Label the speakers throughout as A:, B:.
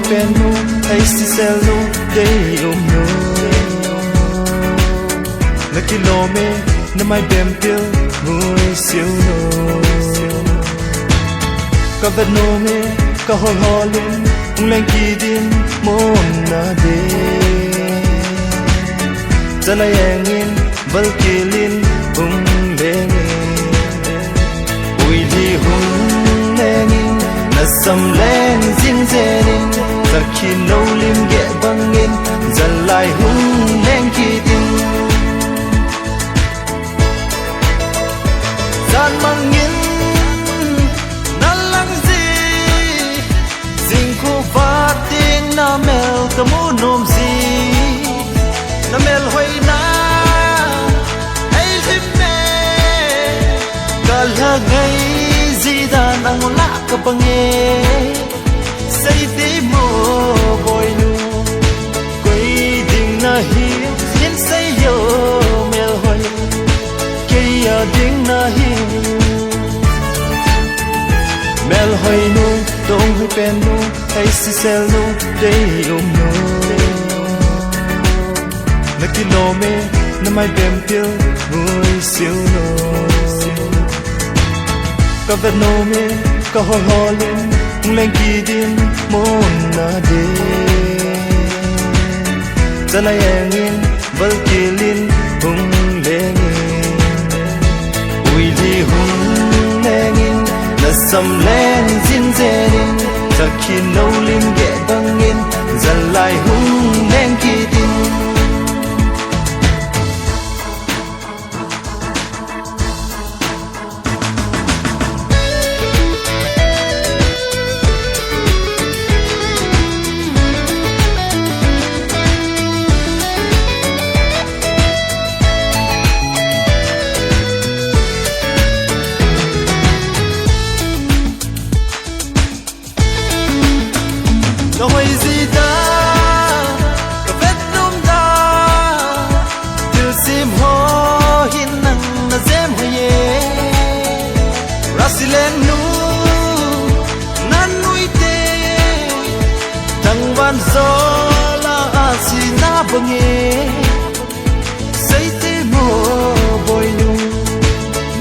A: penu ai si selo dei no na kilome na mai bem pil mui siu no ka vet no me ka hol holin leng ki din mon na de zala yangin bal kilin leng ui di lengin na sam leng zin zenin zakhi no lim ge bangin zalai leng ki din zan mangin nalang zi zing ko vating na mel kamu nom zi na mel hoi na ai limme kala gai zi dan ang la ka bange say di mo boy nu koi ding na hi hin say yo mel hoi kaya ding na hi mel hoi nu dong hui pen nu hay si sel nu day no na kilome na mai bem pil mui siu no ka vet no me ka hol holin leng ki din mon na de zala yangin bal kilin lengin ui li lengin na sam leng zin zenin zakhi no lim ge bangin zalai leng ki din Nói gì ta có vết nôm ta từ sim ho hin nang na zem hoye rasilen nu nan nuite tang van zo la asina bange say te mo boy nu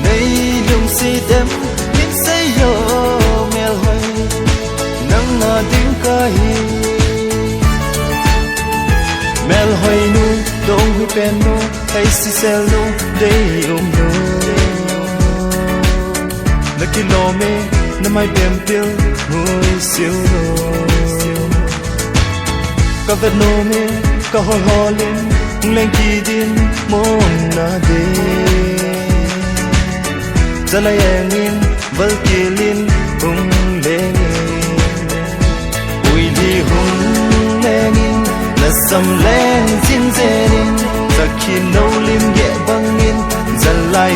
A: nei lung si dem min say yo mel hoy nang na ding mel hoi nu dong hui pen nu hay si sel nu day no na kilome na mai bem pil mui siu no ka vet no me ka hol holin leng ki din mon na de zala yangin bal kilin lengin ui li lengin na sam leng zin zenin zakhi no lim ge bangin zalai